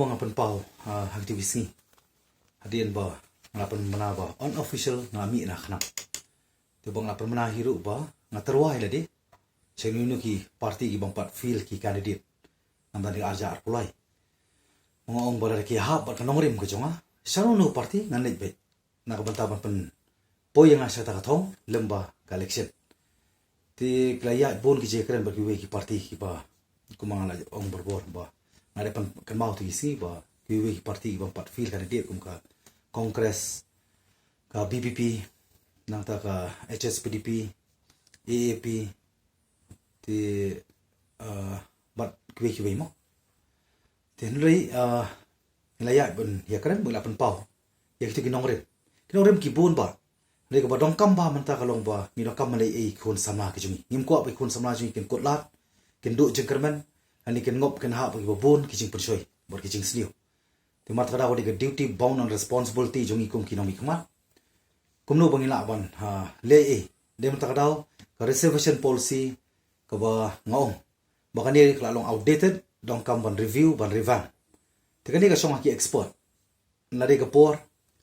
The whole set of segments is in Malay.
mga panpaw aktivis ni hadian ba ngalapan manaba unofficial nga mi na kanap to bang ngalapan manahiru ba nga terwai la di senunu ki parti ki bang pat feel ki candidate nang tadi arja arpulai mga ong bala ki hap ba kanong rim ko jonga sarunu parti nganit be nakabantaban pen poy nga sa takatong lemba ka election ti klaya bon ki jekren ba ki parti ki ba kumang la ong berbor ba ada kan mau tu isi ba kiwi parti bang pat feel candidate kum ka kongres ka BBP nang ta ka HSPDP AAP ti bat kiwi mo ten rei nilaya bun ya kan mula pen pau ya kitu kinong rem kibun ba rei ka ba dong kam ba man ta ka long ba ni dong kam malai ei khun sama ki jumi nim ko ba khun sama jumi kin kotlat kin du jengkerman ani ken ngop ken ha bagi babon kijing persoi bor kijing sliu ti mat kada wadi duty bound and responsibility jongi kum kinomi khama kumno bangila ban ha le e dem takadaw ka reservation policy ka ba ngaong bakani klalong outdated dong kam ban review ban revamp ti kani ka song ki expert nari ka por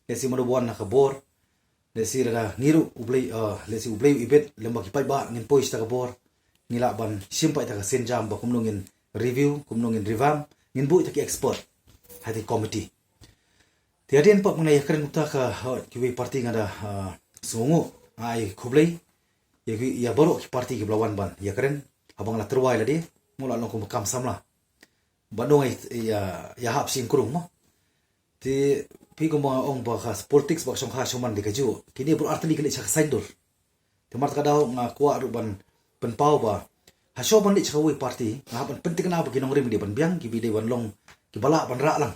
le si manubuan na ka bor le si ra ngiru ublay le si ublay ibet lemba ki pai ba ngin pois ta ka bor ngila ban simpai ta ka senjam ba kumnongin review kumnongin revamp ngin bu ta ki expert hati committee ti adien pak mengai keren uta ka kiwi parti ngada sungu ai khublei ya boro ki parti ki blawan ban ya keren abang la terwai la di mula long kum kam samla bandung ai ya hap sin kurung mo ti pi ko mga ong ba khas politics ba song kha suman di kaju kini bro artli kali cha saindur ti mar ka daw nga kwa ruban penpau ba hasyo ban di chakawi parti nga ban penting na ba ginong rim di ban biang ki bide ban long ki bala ban ra lang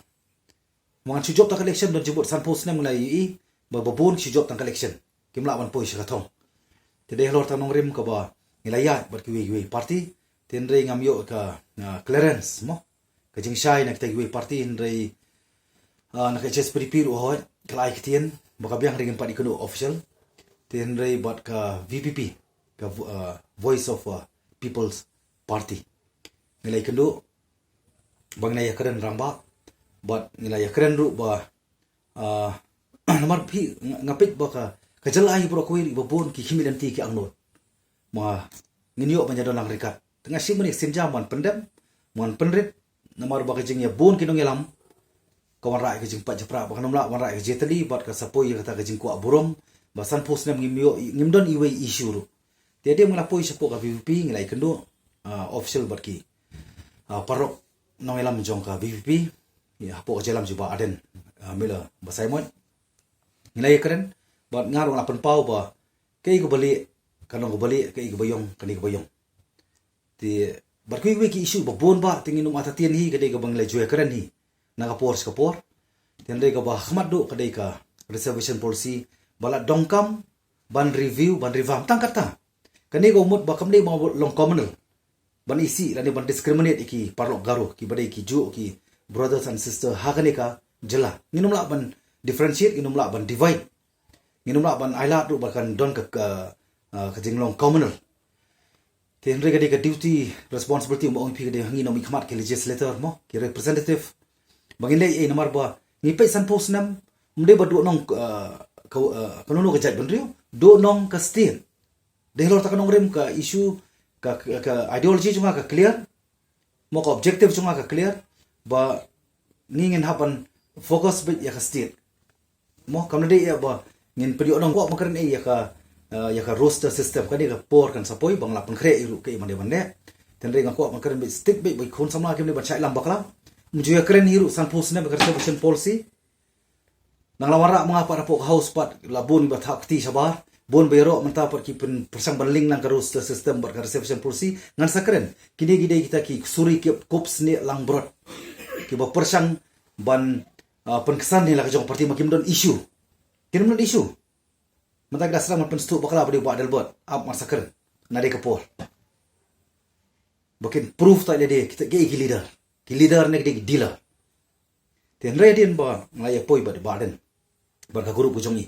mga sujop ta collection don jibot san post na mulai i ba babon sujop ta collection kimla ban poi sa thong te de lor ta nong rim ka ba nilaya bar ki parti ten rei ngam yo ka clearance mo ka jing shai na ki parti in rei na ka ches prepare ho klai kitien baka biang ringin pa di kuno official ten rei bat ka VPP ka voice of People's Party nilai kendo bang na yakren ramba but nilai yakren ru ba namar phi ngapit ba ka kajalai bro ko ri babon ki himilan ti ki angnot ma nginyo banya dolang rikat tengah simani senjaman pendem mon penrit namar ba ka jing ya bon kinong yalam kawan rai ka jing pa japra ba kanamla wan rai ka jetali bat ka sapoi ka ta ka jing ko aburom ba san post nem ngimdon iwe issue ru tiada mula poi sapo ka VVP ngilai kendo official barki parok nongelam jong ka VVP ya hapo ka jalam juba aden mila basai mon ngilai keren bat ngarong lapan pau ba kei ko bali kanong ko bali kei ko bayong kani ko bayong ti barki wi ki issue ba bon ba tingin um atatien hi kadai ka banglai joy keren hi nakapor skapor tiandai ka ba khmat do kadai ka reservation policy bala dongkam ban review ban revamp tangkata kani go mut ba kamne ba long communal ban isi rani ban discriminate ki parlok garo ki badai ki ju ki brothers and sister hakani ka jela nginum la ban differentiate nginum la ban divide nginum la ban aila tu bakan don ka jinglong communal ten rega de ka duty responsibility mo ong pi de hangi no mi khmat ki legislator mo ki representative bangin lei e namar ba ni pe san post nam mde ba do nong kanono ka jat ban rio do nong ka state de lor takanong rem ka issue ka ideology chunga ka clear mo ka objective chunga ka clear ba ngingen hapan focus bit ya ka state mo kamna de ya ba ngin pedio nong ko makaran e ya ka roster system ka de ka por kan sapoi bang lapun khre iru ke mande bande ten re nga ko makaran bit stick bit khon samla ke ne ba chai lam bakla muju ya kren hiru san post ne ba reservation policy nang lawara mga para po house pat labun ba thakti sabar bon bayro manta par ki persang banling nang karus system bar reservation policy ngan sakren kini gide kita ki suri ki kops ni lang brot ki ba persang ban penkesan ni la ka jong parti makim don issue kirim don issue mata dasra man penstu bakla badi ba dalbot ap masakren nade kapor bakin proof ta de kita ki leader ne ki dealer ten redin ba ngai poi ba baden bar ka guru bujongi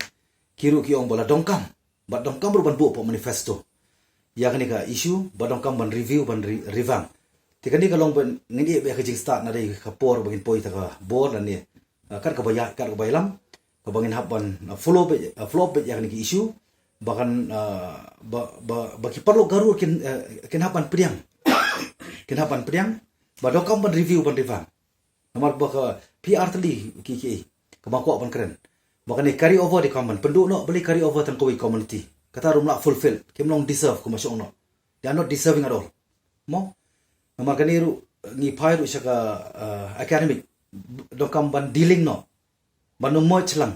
kiru ki ong bola dongkam ba dongkam ru ban bu po manifesto ya kani ka issue ba dongkam ban review ban revamp Tika ni kalong ben ngini be kajing start na dei kapor bagin poi taka bor dan ni kar ka baylam ka bangin haban follow be yang ni issue bahkan bagi perlu garur kin hapan priang kin hapan priang ba dokam ban review ban revang nomor baka PR tali ki ka bangko ban keren bahkan ni carry over di kaman penduk no beli carry over tang koi community kata rum la fulfill kim long deserve ko masuk no they are not deserving at all mo nomor kani ru ni pai ru saka academic dokam ban dealing no banum mo chlang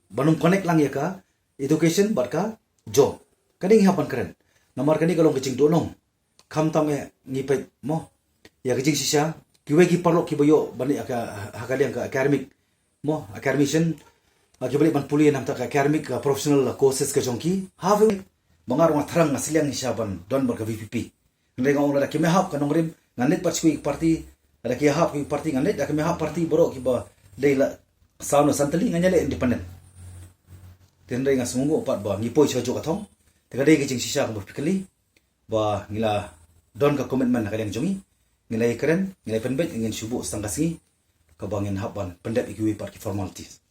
banum connect lang ya ka education bat ka job kani hapan keren nomor kani kalong kecing donong kam tam ni pe mo ya kecing sisa kiwe ki parlo ki boyo bani aka hakaliang ka academic mo academician ki balik ban puli nam ta academic professional courses ka jongki have bangarong thrang asliang hisaban don bar ka VPP ngai ngong la ki me hap kanong rim nganet pat sui party ada ki hap ki party nganet da ki me hap party boro ki ba leila sauna santali nganyale independent tendai nga semungu pat ba ngipoi chajo kathong tega dei kicing sisa ko berpikali ba ngila don ka commitment ka yang jongi ngilai keren ngilai penbet ingin subuh setengah singi ka bangin haban pendep ikiwi part ki formalities